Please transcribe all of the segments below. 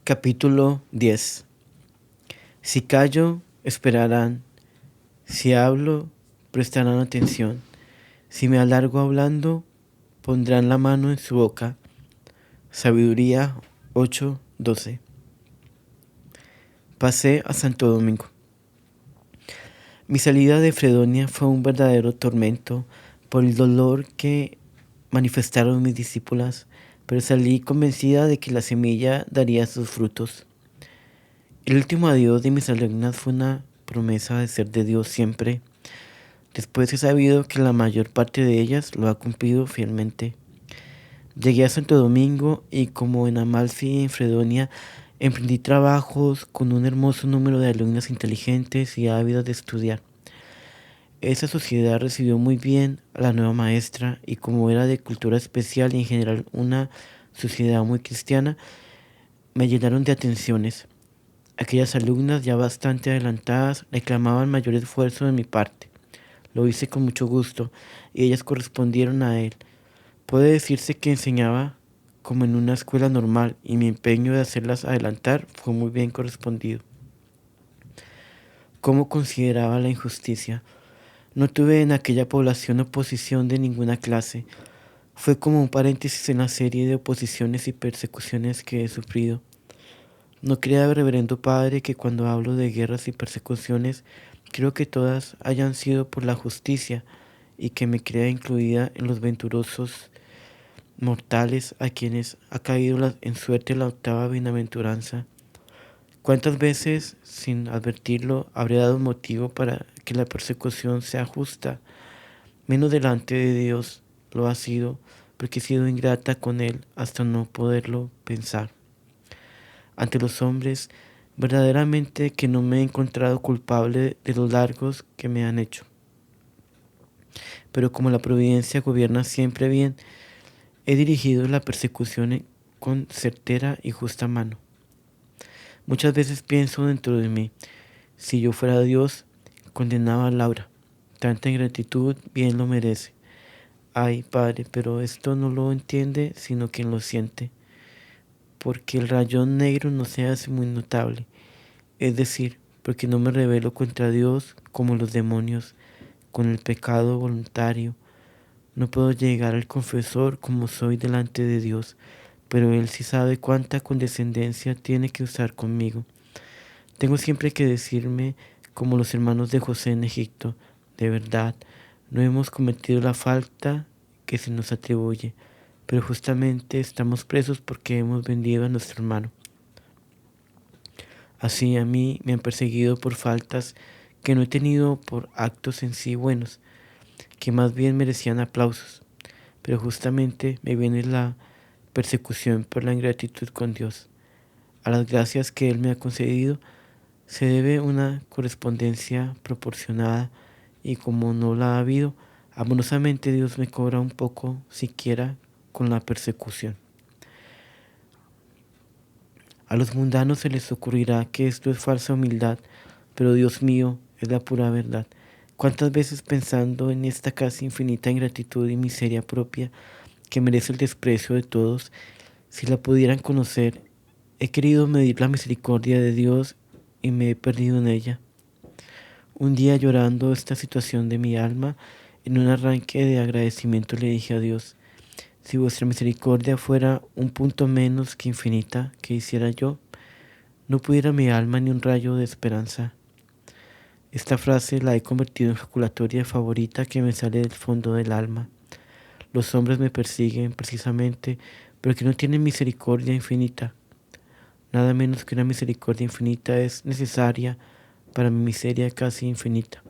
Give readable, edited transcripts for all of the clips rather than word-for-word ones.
Capítulo 10. Si callo, esperarán. Si hablo, prestarán atención. Si me alargo hablando, pondrán la mano en su boca. Sabiduría 8:12. Pasé a Santo Domingo. Mi salida de Fredonia fue un verdadero tormento por el dolor que manifestaron mis discípulas, pero salí convencida de que la semilla daría sus frutos. El último adiós de mis alumnas fue una promesa de ser de Dios siempre. Después he sabido que la mayor parte de ellas lo ha cumplido fielmente. Llegué a Santo Domingo y, como en Amalfi y en Fredonia, emprendí trabajos con un hermoso número de alumnas inteligentes y ávidas de estudiar. Esa sociedad recibió muy bien a la nueva maestra y, como era de cultura especial y en general una sociedad muy cristiana, me llenaron de atenciones. Aquellas alumnas ya bastante adelantadas reclamaban mayor esfuerzo de mi parte. Lo hice con mucho gusto y ellas correspondieron a él. Puede decirse que enseñaba como en una escuela normal y mi empeño de hacerlas adelantar fue muy bien correspondido. ¿Cómo consideraba la injusticia? No tuve en aquella población oposición de ninguna clase. Fue como un paréntesis en la serie de oposiciones y persecuciones que he sufrido. No crea, reverendo padre, que cuando hablo de guerras y persecuciones, creo que todas hayan sido por la justicia y que me crea incluida en los venturosos mortales a quienes ha caído en suerte la octava bienaventuranza. ¿Cuántas veces, sin advertirlo, habré dado motivo para que la persecución sea justa? Menos delante de Dios lo ha sido, porque he sido ingrata con Él hasta no poderlo pensar. Ante los hombres, verdaderamente que no me he encontrado culpable de los largos que me han hecho. Pero como la providencia gobierna siempre bien, he dirigido la persecución con certera y justa mano. Muchas veces pienso dentro de mí, si yo fuera Dios, condenaba a Laura. Tanta ingratitud bien lo merece. Ay, Padre, pero esto no lo entiende sino quien lo siente, porque el rayón negro no se hace muy notable, es decir, porque no me rebelo contra Dios como los demonios, con el pecado voluntario. No puedo llegar al confesor como soy delante de Dios, pero Él sí sabe cuánta condescendencia tiene que usar conmigo. Tengo siempre que decirme, como los hermanos de José en Egipto, de verdad, no hemos cometido la falta que se nos atribuye, pero justamente estamos presos porque hemos vendido a nuestro hermano. Así a mí me han perseguido por faltas que no he tenido por actos en sí buenos, que más bien merecían aplausos, pero justamente me viene la persecución por la ingratitud con Dios. A las gracias que Él me ha concedido se debe una correspondencia proporcionada y como no la ha habido, amorosamente Dios me cobra un poco siquiera con la persecución. A los mundanos se les ocurrirá que esto es falsa humildad, pero Dios mío, es la pura verdad. ¿Cuántas veces pensando en esta casi infinita ingratitud y miseria propia que merece el desprecio de todos, si la pudieran conocer, he querido medir la misericordia de Dios y me he perdido en ella? Un día, llorando esta situación de mi alma, en un arranque de agradecimiento le dije a Dios: si vuestra misericordia fuera un punto menos que infinita, ¿qué hiciera yo? No pudiera mi alma ni un rayo de esperanza. Esta frase la he convertido en ejaculatoria favorita que me sale del fondo del alma. Los hombres me persiguen precisamente porque no tienen misericordia infinita. Nada menos que una misericordia infinita es necesaria para mi miseria casi infinita.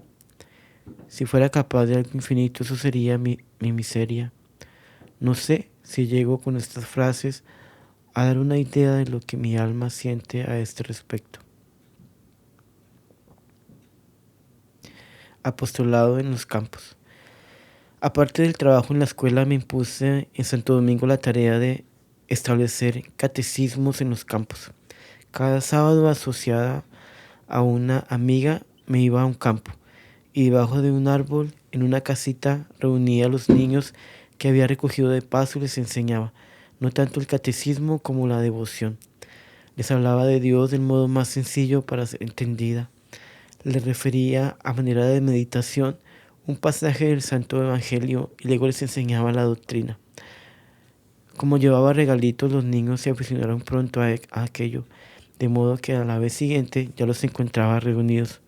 Si fuera capaz de algo infinito, eso sería mi miseria. No sé si llego con estas frases a dar una idea de lo que mi alma siente a este respecto. Apostolado en los campos. Aparte del trabajo en la escuela, me impuse en Santo Domingo la tarea de establecer catecismos en los campos. Cada sábado, asociada a una amiga, me iba a un campo y debajo de un árbol, en una casita, reunía a los niños que había recogido de paso y les enseñaba, no tanto el catecismo como la devoción. Les hablaba de Dios del modo más sencillo para ser entendida. Les refería a manera de meditación un pasaje del Santo Evangelio y luego les enseñaba la doctrina. Como llevaba regalitos, los niños se aficionaron pronto a aquello, de modo que a la vez siguiente ya los encontraba reunidos.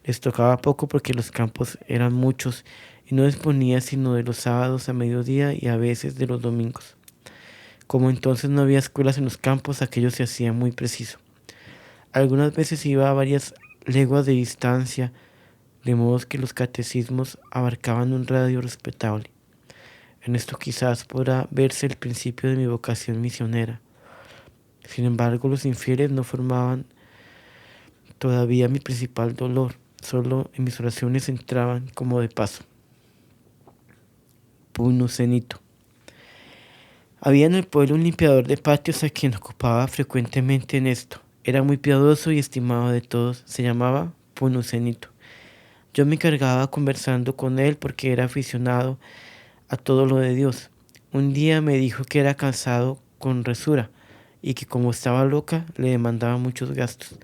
Les tocaba poco porque los campos eran muchos y no disponía sino de los sábados a mediodía y a veces de los domingos. Como entonces no había escuelas en los campos, aquello se hacía muy preciso. Algunas veces iba a varias leguas de distancia, de modo que los catecismos abarcaban un radio respetable. En esto quizás podrá verse el principio de mi vocación misionera. Sin embargo, los infieles no formaban todavía mi principal dolor, solo en mis oraciones entraban como de paso. Punucenito. Había en el pueblo un limpiador de patios a quien ocupaba frecuentemente en esto. Era muy piadoso y estimado de todos. Se llamaba Punucenito. Yo me encargaba conversando con él porque era aficionado a todo lo de Dios. Un día me dijo que era cansado con Resura y que como estaba loca le demandaba muchos gastos.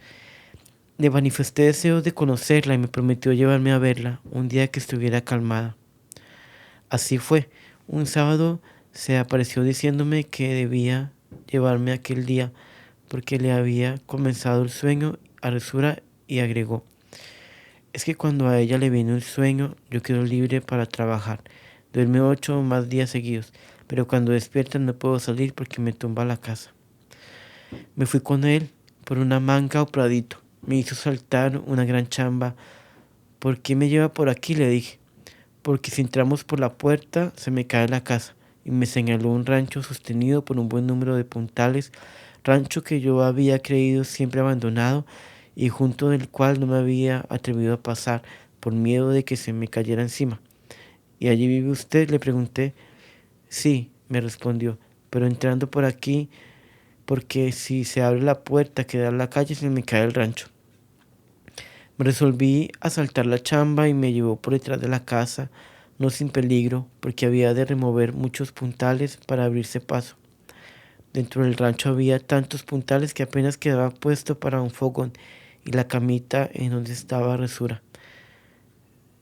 Le manifesté deseos de conocerla y me prometió llevarme a verla un día que estuviera calmada. Así fue. Un sábado se apareció diciéndome que debía llevarme aquel día porque le había comenzado el sueño a Resura y agregó: es que cuando a ella le viene el sueño, yo quedo libre para trabajar. Duerme 8 o más días seguidos, pero cuando despierta no puedo salir porque me tumba la casa. Me fui con él por una manga o pradito. Me hizo saltar una gran chamba. ¿Por qué me lleva por aquí?, le dije. Porque si entramos por la puerta se me cae la casa. Y me señaló un rancho sostenido por un buen número de puntales, rancho que yo había creído siempre abandonado y junto del cual no me había atrevido a pasar por miedo de que se me cayera encima. ¿Y allí vive usted?, le pregunté. Sí, me respondió, pero entrando por aquí, porque si se abre la puerta que da a la calle se me cae el rancho. Me resolví a saltar la chamba y me llevó por detrás de la casa, no sin peligro, porque había de remover muchos puntales para abrirse paso. Dentro del rancho había tantos puntales que apenas quedaba puesto para un fogón y la camita en donde estaba Resura,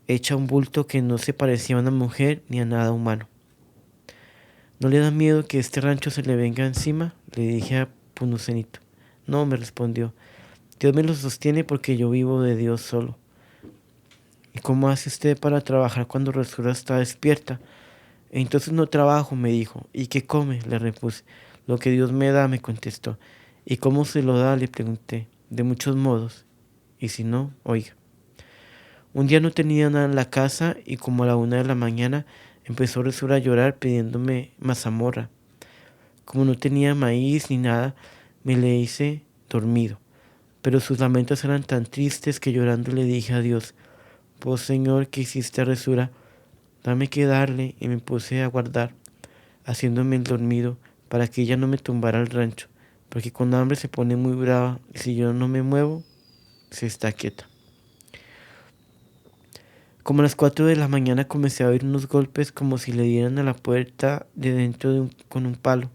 hecha un bulto que no se parecía a una mujer ni a nada humano. ¿No le da miedo que este rancho se le venga encima?, le dije a Punucenito. No, me respondió. Dios me lo sostiene porque yo vivo de Dios solo. ¿Y cómo hace usted para trabajar cuando Resura está despierta? Entonces no trabajo, me dijo. ¿Y qué come?, le repuse. Lo que Dios me da, me contestó. ¿Y cómo se lo da?, le pregunté. De muchos modos. Y si no, oiga. Un día no tenía nada en la casa y como a la 1 de la mañana empezó Resura a llorar pidiéndome mazamorra. Como no tenía maíz ni nada, me le hice dormido. Pero sus lamentos eran tan tristes que llorando le dije a Dios: «Vos, Señor, que hiciste a Resura, dame que darle», y me puse a guardar, haciéndome el dormido, para que ella no me tumbara el rancho, porque con hambre se pone muy brava, y si yo no me muevo, se está quieta. Como a las 4 de la mañana comencé a oír unos golpes como si le dieran a la puerta de dentro con un palo.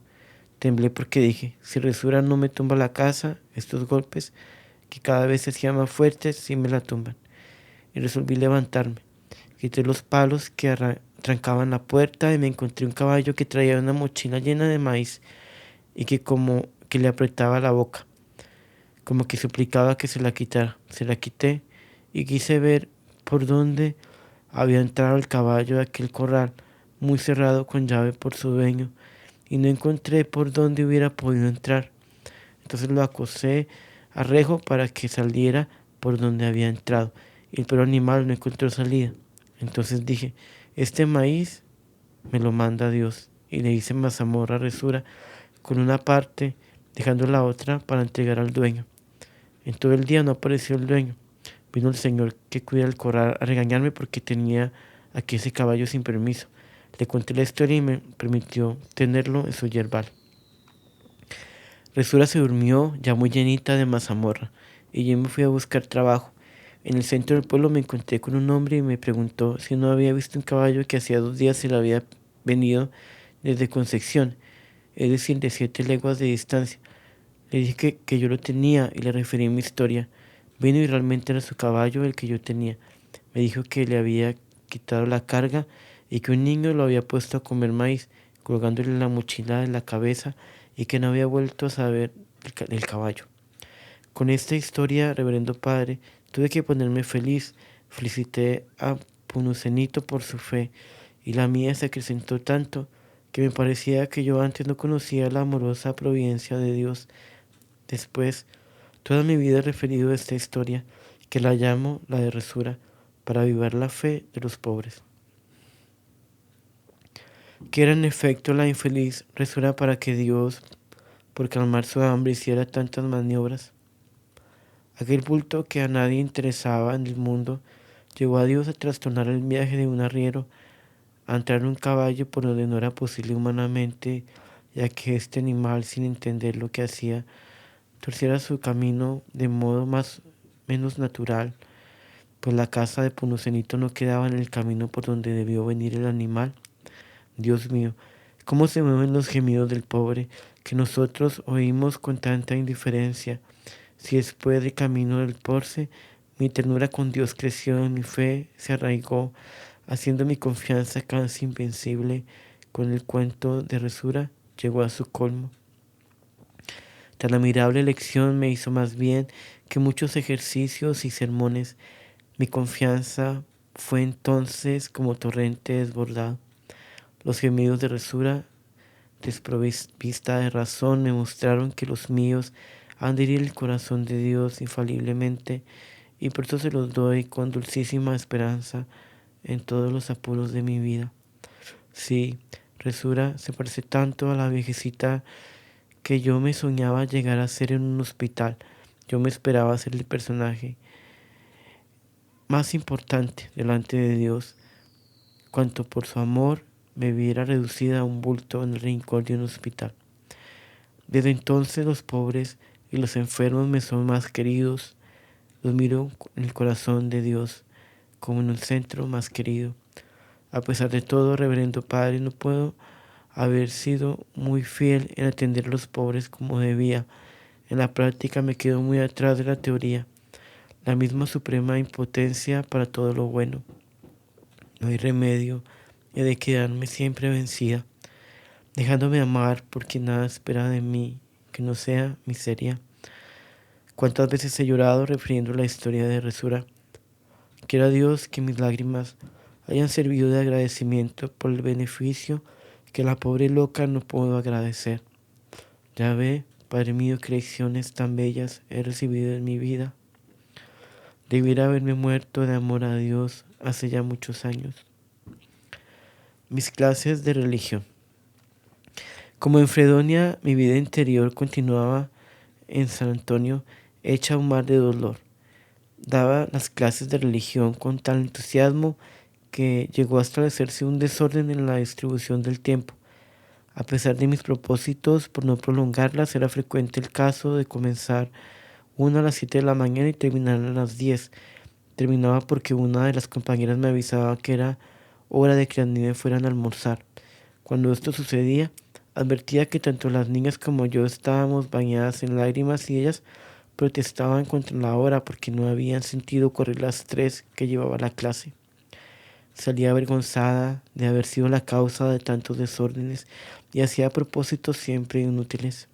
Temblé porque dije: si Resura no me tumba la casa, estos golpes, que cada vez se hacían más fuertes, sí me la tumban. Y resolví levantarme. Quité los palos que trancaban la puerta y me encontré un caballo que traía una mochila llena de maíz y que como que le apretaba la boca, como que suplicaba que se la quitara. Se la quité y quise ver por dónde había entrado el caballo de aquel corral, muy cerrado con llave por su dueño, y no encontré por dónde hubiera podido entrar. Entonces lo acosé a rejo para que saliera por donde había entrado, y el pobre animal no encontró salida. Entonces dije: este maíz me lo manda Dios, y le hice mazamorra a Resura con una parte, dejando la otra para entregar al dueño. En todo el día no apareció el dueño. Vino el señor que cuida el corral a regañarme porque tenía aquí ese caballo sin permiso. Le conté la historia y me permitió tenerlo en su yerbal. Resura se durmió ya muy llenita de mazamorra y yo me fui a buscar trabajo. En el centro del pueblo me encontré con un hombre y me preguntó si no había visto un caballo que hacía 2 días se le había venido desde Concepción, es decir, de 7 leguas de distancia. Le dije que yo lo tenía y le referí mi historia. Vino y realmente era su caballo el que yo tenía. Me dijo que le había quitado la carga y que un niño lo había puesto a comer maíz, colgándole la mochila de la cabeza y que no había vuelto a saber del caballo. Con esta historia, reverendo padre, tuve que ponerme feliz. Felicité a Punucenito por su fe y la mía se acrecentó tanto que me parecía que yo antes no conocía la amorosa providencia de Dios. Después, toda mi vida he referido a esta historia, que la llamo la de Resura, para avivar la fe de los pobres. Que era en efecto la infeliz Resura para que Dios, por calmar su hambre, hiciera tantas maniobras. Aquel bulto que a nadie interesaba en el mundo, llevó a Dios a trastornar el viaje de un arriero, a entrar en un caballo por donde no era posible humanamente, ya que este animal, sin entender lo que hacía, torciera su camino de modo menos natural, pues la casa de Punucenito no quedaba en el camino por donde debió venir el animal. Dios mío, cómo se mueven los gemidos del pobre, que nosotros oímos con tanta indiferencia. Si después del camino del porce, mi ternura con Dios creció, mi fe se arraigó, haciendo mi confianza casi invencible, con el cuento de Resura llegó a su colmo. Tan admirable lección me hizo más bien que muchos ejercicios y sermones. Mi confianza fue entonces como torrente desbordado. Los gemidos de Resura, desprovista de razón, me mostraron que los míos han de herir el corazón de Dios infaliblemente, y por eso se los doy con dulcísima esperanza en todos los apuros de mi vida. Sí, Resura se parece tanto a la viejecita que yo me soñaba llegar a ser en un hospital. Yo me esperaba ser el personaje más importante delante de Dios, cuanto por su amor me viera reducida a un bulto en el rincón de un hospital. Desde entonces los pobres y los enfermos me son más queridos. Los miro en el corazón de Dios como en el centro más querido. A pesar de todo, reverendo Padre, no puedo haber sido muy fiel en atender a los pobres como debía. En la práctica me quedo muy atrás de la teoría, la misma suprema impotencia para todo lo bueno. No hay remedio, he de quedarme siempre vencida, dejándome amar porque nada espera de mí que no sea miseria. Cuántas veces he llorado refiriendo la historia de Resura. Quiera Dios que mis lágrimas hayan servido de agradecimiento por el beneficio que la pobre loca no pudo agradecer. Ya ve, Padre mío, qué lecciones tan bellas he recibido en mi vida. Debiera haberme muerto de amor a Dios hace ya muchos años. Mis clases de religión. Como en Fredonia, mi vida interior continuaba en San Antonio hecha un mar de dolor. Daba las clases de religión con tal entusiasmo que llegó a establecerse un desorden en la distribución del tiempo. A pesar de mis propósitos por no prolongarlas, era frecuente el caso de comenzar una a las 7 de la mañana y terminar a las 10. Terminaba porque una de las compañeras me avisaba que era hora de que las niñas fueran a almorzar. Cuando esto sucedía, advertía que tanto las niñas como yo estábamos bañadas en lágrimas y ellas protestaban contra la hora porque no habían sentido correr las 3 que llevaba la clase. Salía avergonzada de haber sido la causa de tantos desórdenes y hacía propósitos siempre inútiles.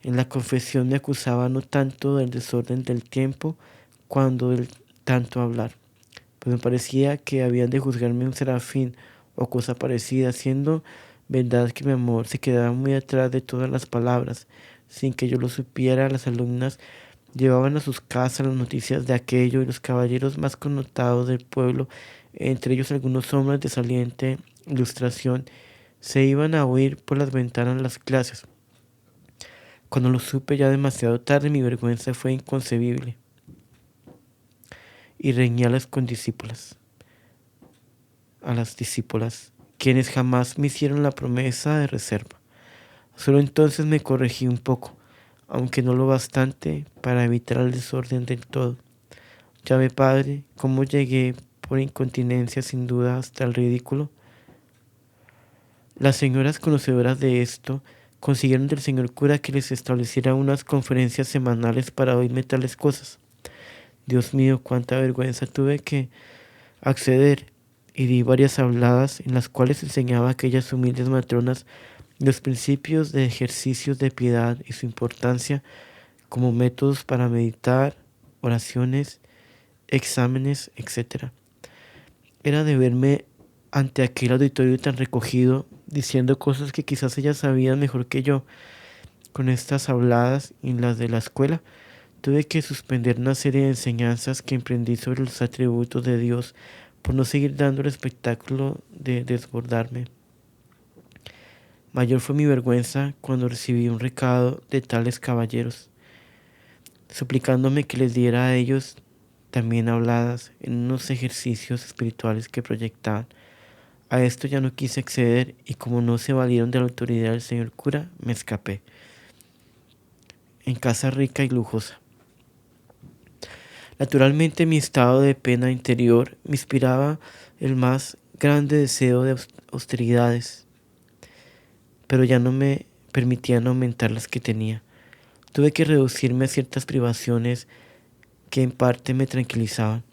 En la confesión me acusaba no tanto del desorden del tiempo, cuando del tanto hablar, pues me parecía que habían de juzgarme un serafín o cosa parecida, siendo verdad que mi amor se quedaba muy atrás de todas las palabras. Sin que yo lo supiera, las alumnas llevaban a sus casas las noticias de aquello y los caballeros más connotados del pueblo, entre ellos algunos hombres de saliente ilustración, se iban a oír por las ventanas las clases. Cuando lo supe ya demasiado tarde, mi vergüenza fue inconcebible y reñí a las condiscípulas, a las discípulas, quienes jamás me hicieron la promesa de reserva. Solo entonces me corregí un poco, aunque no lo bastante para evitar el desorden del todo. Ya ve, padre, cómo llegué por incontinencia sin duda hasta el ridículo. Las señoras conocedoras de esto consiguieron del señor cura que les estableciera unas conferencias semanales para oírme tales cosas. Dios mío, cuánta vergüenza tuve que acceder, y di varias habladas en las cuales enseñaba a aquellas humildes matronas los principios de ejercicios de piedad y su importancia como métodos para meditar, oraciones, exámenes, etc. Era de verme ante aquel auditorio tan recogido, diciendo cosas que quizás ellas sabían mejor que yo. Con estas habladas y las de la escuela, tuve que suspender una serie de enseñanzas que emprendí sobre los atributos de Dios por no seguir dando el espectáculo de desbordarme. Mayor fue mi vergüenza cuando recibí un recado de tales caballeros, suplicándome que les diera a ellos también habladas en unos ejercicios espirituales que proyectaban. A esto ya no quise acceder y como no se valieron de la autoridad del señor cura, me escapé. En casa rica y lujosa. Naturalmente mi estado de pena interior me inspiraba el más grande deseo de austeridades, pero ya no me permitían aumentar las que tenía. Tuve que reducirme a ciertas privaciones que en parte me tranquilizaban.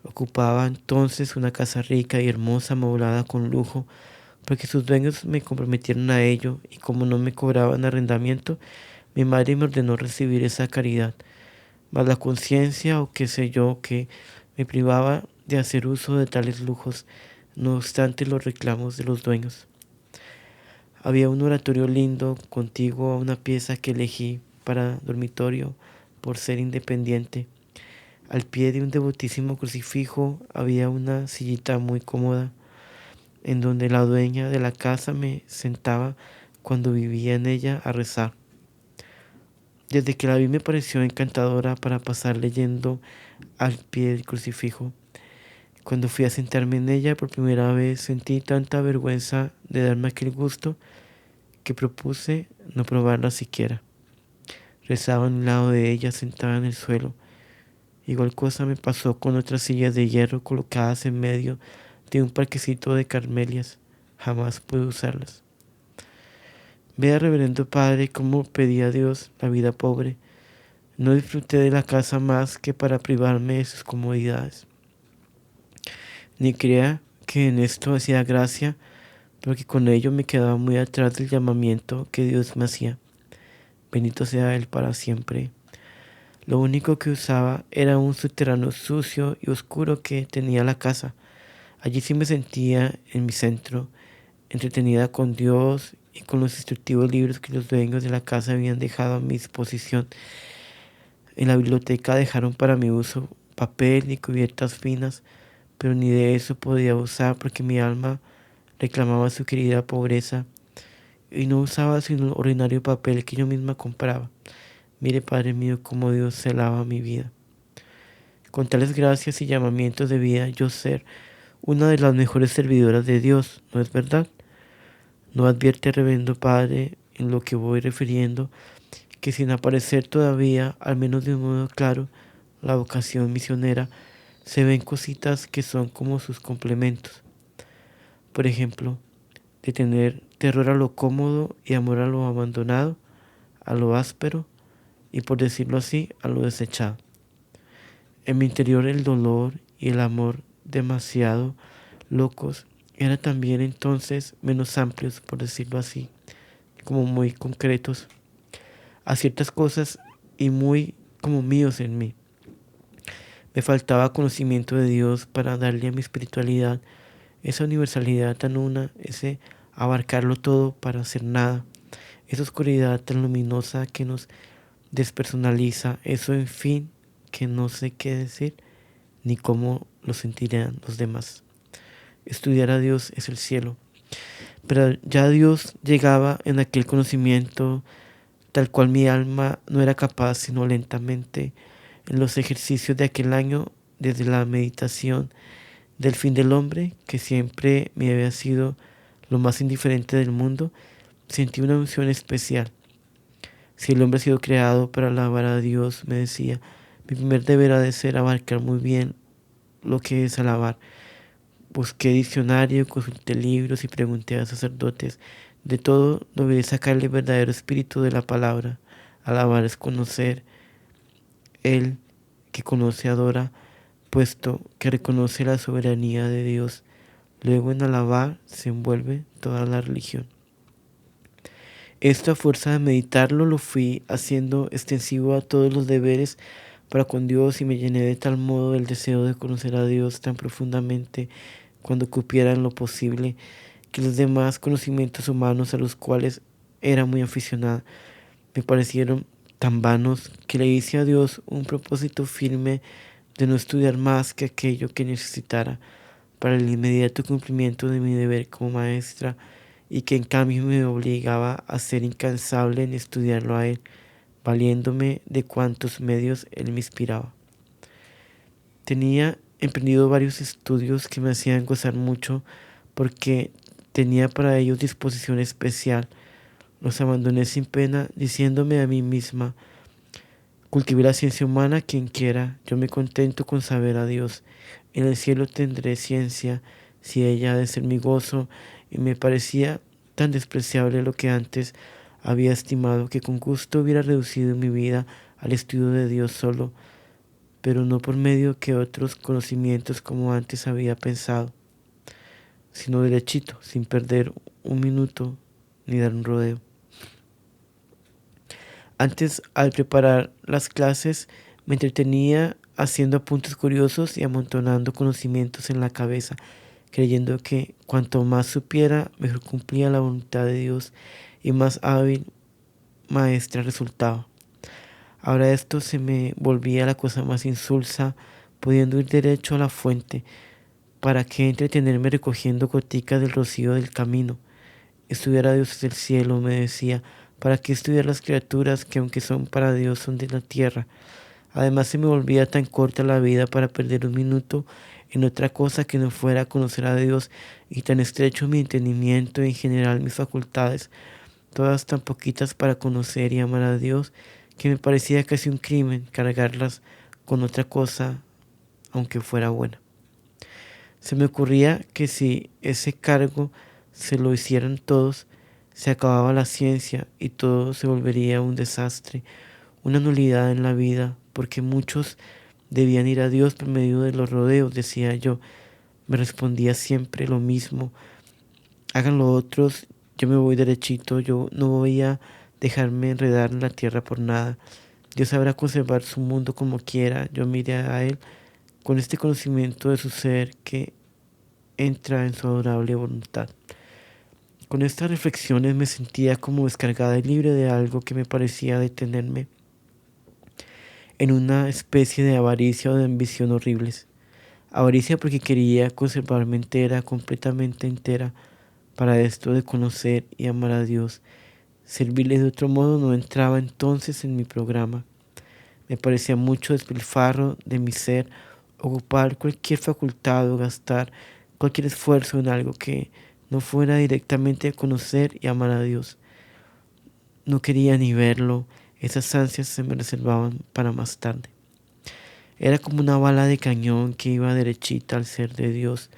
Ocupaba entonces una casa rica y hermosa, amoblada con lujo, porque sus dueños me comprometieron a ello, y como no me cobraban arrendamiento, mi madre me ordenó recibir esa caridad. Mas la conciencia, o qué sé yo, que me privaba de hacer uso de tales lujos, no obstante los reclamos de los dueños. Había un oratorio lindo, contiguo a una pieza que elegí para dormitorio por ser independiente. Al pie de un devotísimo crucifijo había una sillita muy cómoda, en donde la dueña de la casa me sentaba cuando vivía en ella a rezar. Desde que la vi me pareció encantadora para pasar leyendo al pie del crucifijo. Cuando fui a sentarme en ella por primera vez sentí tanta vergüenza de darme aquel gusto que propuse no probarla siquiera. Rezaba a un lado de ella sentada en el suelo. Igual cosa me pasó con otras sillas de hierro colocadas en medio de un parquecito de carmelias. Jamás pude usarlas. Vea, reverendo padre, cómo pedí a Dios la vida pobre. No disfruté de la casa más que para privarme de sus comodidades. Ni crea que en esto hacía gracia, porque con ello me quedaba muy atrás del llamamiento que Dios me hacía. Bendito sea Él para siempre. Lo único que usaba era un subterráneo sucio y oscuro que tenía la casa. Allí sí me sentía en mi centro, entretenida con Dios y con los instructivos libros que los dueños de la casa habían dejado a mi disposición. En la biblioteca dejaron para mi uso papel y cubiertas finas, pero ni de eso podía usar porque mi alma reclamaba su querida pobreza y no usaba sino el ordinario papel que yo misma compraba. Mire, Padre mío, cómo Dios celaba mi vida. Con tales gracias y llamamientos debía yo ser una de las mejores servidoras de Dios, ¿no es verdad? ¿No advierte, reverendo Padre, en lo que voy refiriendo, que sin aparecer todavía, al menos de un modo claro, la vocación misionera, se ven cositas que son como sus complementos? Por ejemplo, de tener terror a lo cómodo y amor a lo abandonado, a lo áspero y, por decirlo así, a lo desechado. En mi interior el dolor y el amor demasiado locos eran también entonces menos amplios, por decirlo así, como muy concretos a ciertas cosas y muy como míos en mí. Me faltaba conocimiento de Dios para darle a mi espiritualidad esa universalidad tan una, ese abarcarlo todo para hacer nada, esa oscuridad tan luminosa que nos despersonaliza, eso en fin que no sé qué decir ni cómo lo sentirán los demás. Estudiar a Dios es el cielo, pero ya Dios llegaba en aquel conocimiento tal cual mi alma no era capaz sino lentamente en los ejercicios de aquel año, desde la meditación del fin del hombre, que siempre me había sido lo más indiferente del mundo, sentí una unción especial. Si el hombre ha sido creado para alabar a Dios, me decía, mi primer deber ha de ser abarcar muy bien lo que es alabar. Busqué diccionario, consulté libros y pregunté a sacerdotes De todo logré sacarle el verdadero espíritu de la palabra. Alabar es conocer. El que conoce adora, puesto que reconoce la soberanía de Dios. Luego en alabar se envuelve toda la religión. Esto a fuerza de meditarlo lo fui haciendo extensivo a todos los deberes para con Dios y me llené de tal modo del deseo de conocer a Dios tan profundamente cuando cupiera en lo posible que los demás conocimientos humanos a los cuales era muy aficionada me parecieron tan vanos que le hice a Dios un propósito firme de no estudiar más que aquello que necesitara para el inmediato cumplimiento de mi deber como maestra y que en cambio me obligaba a ser incansable en estudiarlo a él, valiéndome de cuantos medios él me inspiraba. Tenía emprendido varios estudios que me hacían gozar mucho porque tenía para ellos disposición especial. Los abandoné sin pena, diciéndome a mí misma: cultive la ciencia humana quien quiera, yo me contento con saber a Dios. En el cielo tendré ciencia, si ella ha de ser mi gozo, y me parecía tan despreciable lo que antes había estimado que con gusto hubiera reducido mi vida al estudio de Dios solo, pero no por medio que otros conocimientos como antes había pensado, sino derechito, sin perder un minuto ni dar un rodeo. Antes, al preparar las clases, me entretenía haciendo apuntes curiosos y amontonando conocimientos en la cabeza, creyendo que cuanto más supiera, mejor cumplía la voluntad de Dios y más hábil maestra resultaba. Ahora esto se me volvía la cosa más insulsa, pudiendo ir derecho a la fuente. ¿Para qué entretenerme recogiendo goticas del rocío del camino? Estudiar a Dios desde el cielo, me decía. ¿Para qué estudiar las criaturas que aunque son para Dios son de la tierra? Además se me volvía tan corta la vida para perder un minuto en otra cosa que no fuera conocer a Dios, y tan estrecho mi entendimiento y en general mis facultades, todas tan poquitas para conocer y amar a Dios, que me parecía casi un crimen cargarlas con otra cosa, aunque fuera buena. Se me ocurría que si ese cargo se lo hicieran todos, se acababa la ciencia y todo se volvería un desastre, una nulidad en la vida, porque muchos debían ir a Dios por medio de los rodeos, decía yo. Me respondía siempre lo mismo: háganlo otros, yo me voy derechito, yo no voy a dejarme enredar en la tierra por nada. Dios sabrá conservar su mundo como quiera, yo miré a Él con este conocimiento de su ser que entra en su adorable voluntad. Con estas reflexiones me sentía como descargada y libre de algo que me parecía detenerme en una especie de avaricia o de ambición horribles. Avaricia porque quería conservarme entera, completamente entera, para esto de conocer y amar a Dios. Servirle de otro modo no entraba entonces en mi programa. Me parecía mucho despilfarro de mi ser ocupar cualquier facultad o gastar cualquier esfuerzo en algo que no fuera directamente a conocer y amar a Dios. No quería ni verlo, esas ansias se me reservaban para más tarde. Era como una bala de cañón que iba derechita al ser de Dios.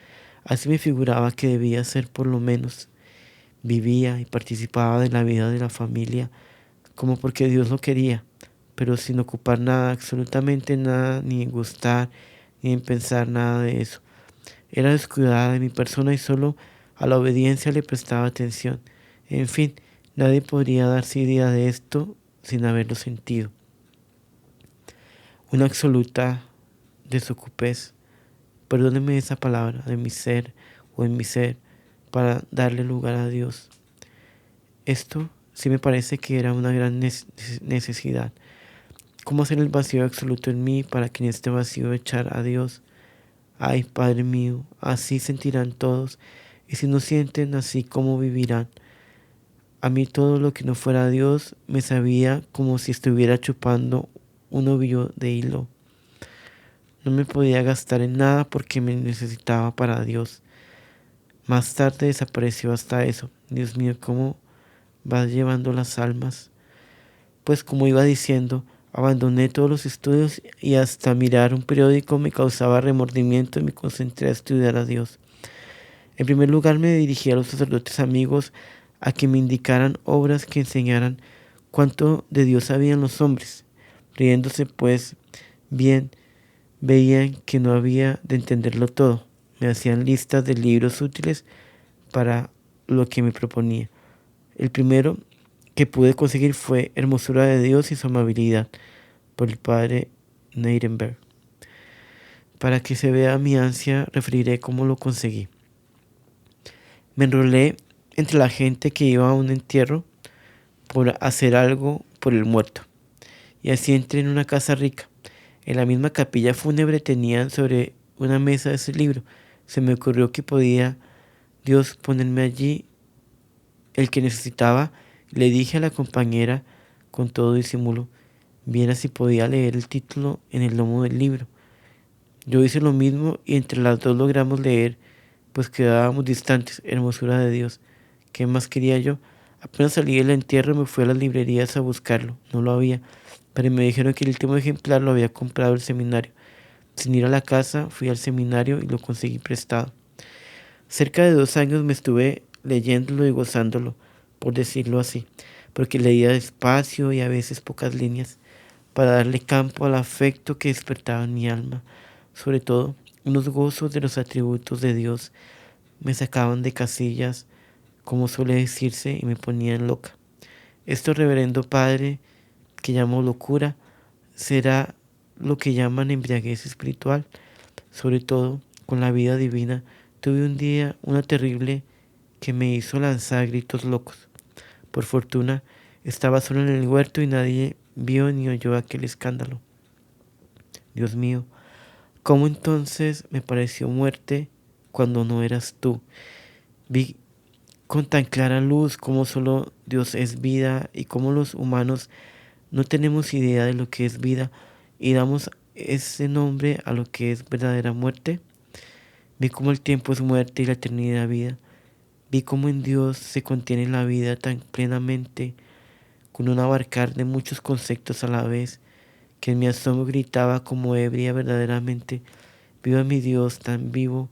Así me figuraba que debía ser por lo menos. Vivía y participaba de la vida de la familia como porque Dios lo quería, pero sin ocupar nada, absolutamente nada, ni en gustar, ni en pensar nada de eso. Era descuidada de mi persona y solo a la obediencia le prestaba atención. En fin, nadie podría darse idea de esto sin haberlo sentido. Una absoluta desocupez, perdóneme esa palabra, de mi ser o en mi ser, para darle lugar a Dios. Esto sí me parece que era una gran necesidad. ¿Cómo hacer el vacío absoluto en mí para que en este vacío echar a Dios? Ay, Padre mío, así sentirán todos, y si no sienten así, ¿cómo vivirán? A mí todo lo que no fuera Dios me sabía como si estuviera chupando un ovillo de hilo. No me podía gastar en nada porque me necesitaba para Dios. Más tarde desapareció hasta eso. Dios mío, ¿cómo vas llevando las almas? Pues como iba diciendo, abandoné todos los estudios y hasta mirar un periódico me causaba remordimiento y me concentré a estudiar a Dios. En primer lugar me dirigí a los sacerdotes amigos a que me indicaran obras que enseñaran cuánto de Dios sabían los hombres. Riéndose pues bien, veían que no había de entenderlo todo. Me hacían listas de libros útiles para lo que me proponía. El primero que pude conseguir fue Hermosura de Dios y su amabilidad, por el padre Neidenberg. Para que se vea mi ansia, referiré cómo lo conseguí. Me enrolé entre la gente que iba a un entierro por hacer algo por el muerto, y así entré en una casa rica. En la misma capilla fúnebre tenían sobre una mesa ese libro. Se me ocurrió que podía Dios ponerme allí el que necesitaba. Le dije a la compañera con todo disimulo, viera si podía leer el título en el lomo del libro. Yo hice lo mismo y entre las dos logramos leer, pues quedábamos distantes. Hermosura de Dios. ¿Qué más quería yo? Apenas salí del entierro me fui a las librerías a buscarlo. No lo había, pero me dijeron que el último ejemplar lo había comprado el seminario. Sin ir a la casa, fui al seminario y lo conseguí prestado. Cerca de 2 años me estuve leyéndolo y gozándolo, por decirlo así, porque leía despacio y a veces pocas líneas, para darle campo al afecto que despertaba en mi alma. Sobre todo, unos gozos de los atributos de Dios me sacaban de casillas, como suele decirse, y me ponían loca. Esto, reverendo padre, que llamo locura, será lo que llaman embriaguez espiritual. Sobre todo, con la vida divina, tuve un día una terrible que me hizo lanzar gritos locos. Por fortuna, estaba solo en el huerto y nadie vio ni oyó aquel escándalo. Dios mío, ¿cómo entonces me pareció muerte cuando no eras tú? Vi con tan clara luz cómo solo Dios es vida y cómo los humanos no tenemos idea de lo que es vida y damos ese nombre a lo que es verdadera muerte. Vi cómo el tiempo es muerte y la eternidad vida. Vi cómo en Dios se contiene la vida tan plenamente, con un abarcar de muchos conceptos a la vez, que en mi asombro gritaba como ebria verdaderamente, viva mi Dios tan vivo,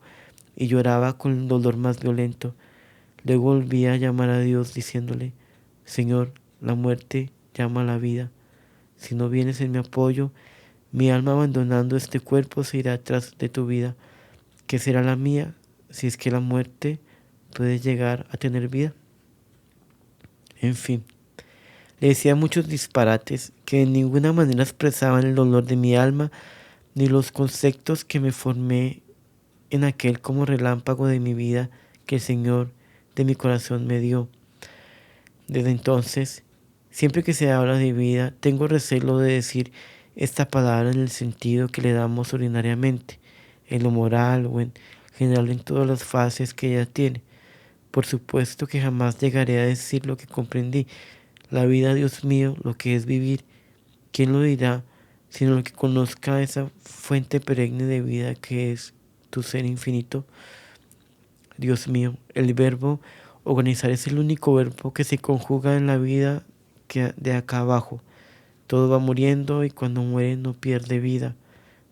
y lloraba con el dolor más violento. Luego volví a llamar a Dios diciéndole, Señor, la muerte llama a la vida. Si no vienes en mi apoyo, mi alma abandonando este cuerpo se irá tras de tu vida. ¿Qué será la mía si es que la muerte puede llegar a tener vida? En fin, le decía muchos disparates que de ninguna manera expresaban el dolor de mi alma ni los conceptos que me formé en aquel como relámpago de mi vida que el Señor de mi corazón me dio. Desde entonces, siempre que se habla de vida, tengo recelo de decir esta palabra en el sentido que le damos ordinariamente, en lo moral o en general en todas las fases que ella tiene. Por supuesto que jamás llegaré a decir lo que comprendí. La vida, Dios mío, lo que es vivir, ¿quién lo dirá? Sino el que conozca esa fuente perenne de vida que es tu ser infinito. Dios mío, el verbo organizar es el único verbo que se conjuga en la vida que de acá abajo. Todo va muriendo y cuando muere no pierde vida,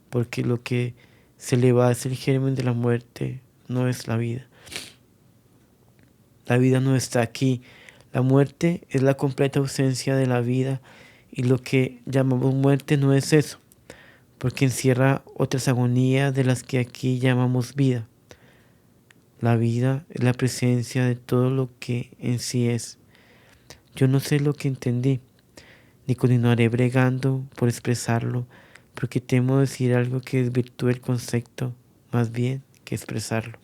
porque lo que se le va es el germen de la muerte, no es la vida. La vida no está aquí. La muerte es la completa ausencia de la vida y lo que llamamos muerte no es eso, porque encierra otras agonías de las que aquí llamamos vida. La vida es la presencia de todo lo que en sí es. Yo no sé lo que entendí, ni continuaré bregando por expresarlo, porque temo decir algo que desvirtúe el concepto, más bien que expresarlo.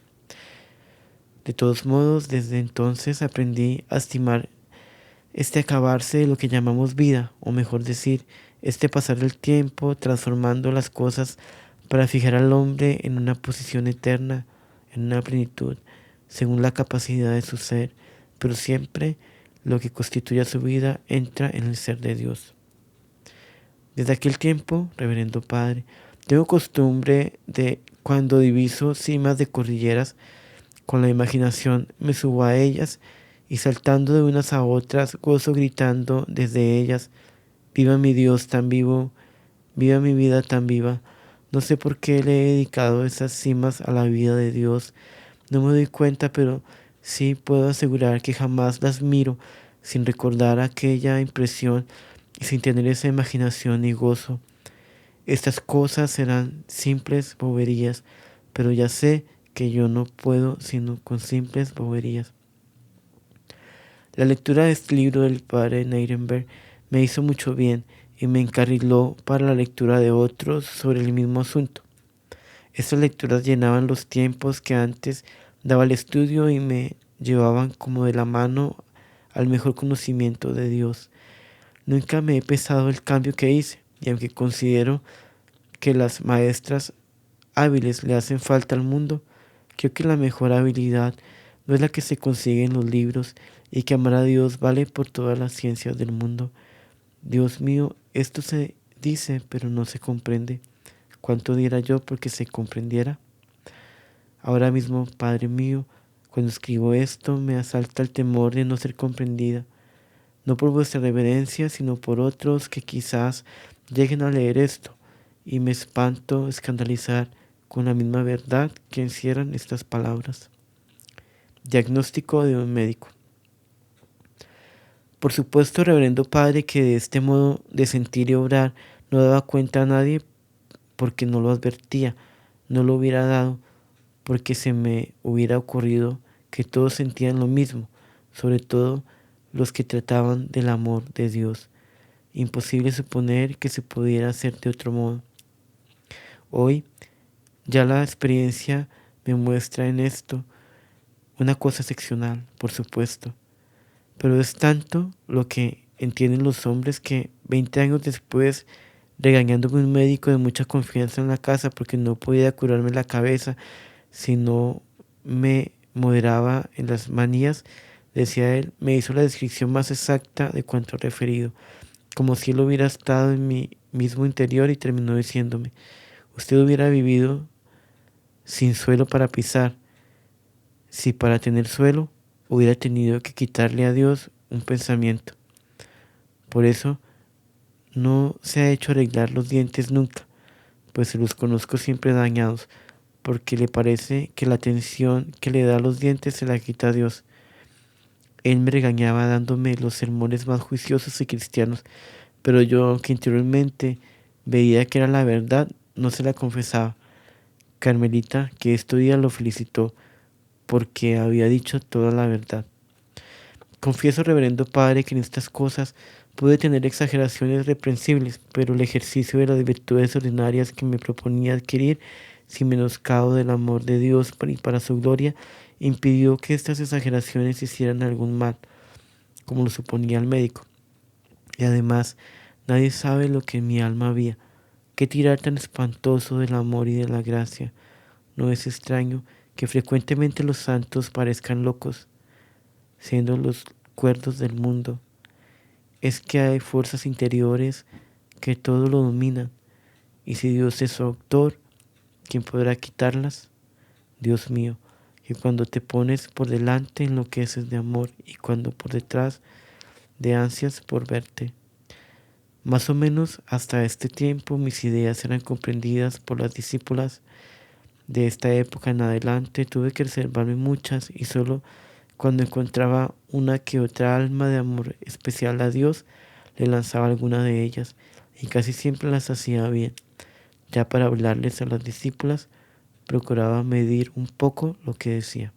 De todos modos, desde entonces aprendí a estimar este acabarse de lo que llamamos vida, o mejor decir, este pasar del tiempo transformando las cosas para fijar al hombre en una posición eterna, en una plenitud, según la capacidad de su ser, pero siempre lo que constituye su vida entra en el ser de Dios. Desde aquel tiempo, reverendo Padre, tengo costumbre de, cuando diviso cimas de cordilleras, con la imaginación me subo a ellas y saltando de unas a otras, gozo gritando desde ellas, viva mi Dios tan vivo, viva mi vida tan viva. No sé por qué le he dedicado esas cimas a la vida de Dios, no me doy cuenta, pero Sí puedo asegurar que jamás las miro sin recordar aquella impresión y sin tener esa imaginación y gozo. Estas cosas serán simples boberías, pero ya sé que yo no puedo sino con simples boberías. La lectura de este libro del padre Nirenberg me hizo mucho bien y me encarriló para la lectura de otros sobre el mismo asunto. Estas lecturas llenaban los tiempos que antes daba al estudio y me llevaban como de la mano al mejor conocimiento de Dios. Nunca me he pesado el cambio que hice, y aunque considero que las maestras hábiles le hacen falta al mundo, creo que la mejor habilidad no es la que se consigue en los libros y que amar a Dios vale por todas las ciencias del mundo. Dios mío, esto se dice pero no se comprende. ¿Cuánto diera yo porque se comprendiera? Ahora mismo, Padre mío, cuando escribo esto me asalta el temor de no ser comprendida, no por vuestra reverencia, sino por otros que quizás lleguen a leer esto, y me espanto escandalizar con la misma verdad que encierran estas palabras. Diagnóstico de un médico. Por supuesto, reverendo Padre, que de este modo de sentir y obrar no daba cuenta a nadie porque no lo advertía, no lo hubiera dado porque se me hubiera ocurrido que todos sentían lo mismo, sobre todo los que trataban del amor de Dios. Imposible suponer que se pudiera hacer de otro modo. Hoy ya la experiencia me muestra en esto una cosa excepcional, por supuesto, pero es tanto lo que entienden los hombres que 20 años después, regañándome un médico de mucha confianza en la casa porque no podía curarme la cabeza si no me moderaba en las manías, decía él, me hizo la descripción más exacta de cuanto referido, como si él hubiera estado en mi mismo interior y terminó diciéndome, usted hubiera vivido sin suelo para pisar, si para tener suelo hubiera tenido que quitarle a Dios un pensamiento. Por eso no se ha hecho arreglar los dientes nunca, pues se los conozco siempre dañados, porque le parece que la atención que le da a los dientes se la quita a Dios. Él me regañaba dándome los sermones más juiciosos y cristianos, pero yo, que interiormente veía que era la verdad, no se la confesaba. Carmelita, que este día lo felicitó porque había dicho toda la verdad. Confieso, reverendo Padre, que en estas cosas pude tener exageraciones reprensibles, pero el ejercicio de las virtudes ordinarias que me proponía adquirir, sin menoscabo del amor de Dios y para su gloria, impidió que estas exageraciones hicieran algún mal, como lo suponía el médico. Y además, nadie sabe lo que en mi alma había. Qué tirar tan espantoso del amor y de la gracia. No es extraño que frecuentemente los santos parezcan locos, siendo los cuerdos del mundo. Es que hay fuerzas interiores que todo lo dominan, y si Dios es su autor, ¿quién podrá quitarlas? Dios mío, que cuando te pones por delante enloqueces de amor y cuando por detrás de ansias por verte. Más o menos hasta este tiempo mis ideas eran comprendidas por las discípulas. De esta época en adelante tuve que reservarme muchas y solo cuando encontraba una que otra alma de amor especial a Dios, le lanzaba alguna de ellas y casi siempre las hacía bien. Ya para hablarles a las discípulas, procuraba medir un poco lo que decía.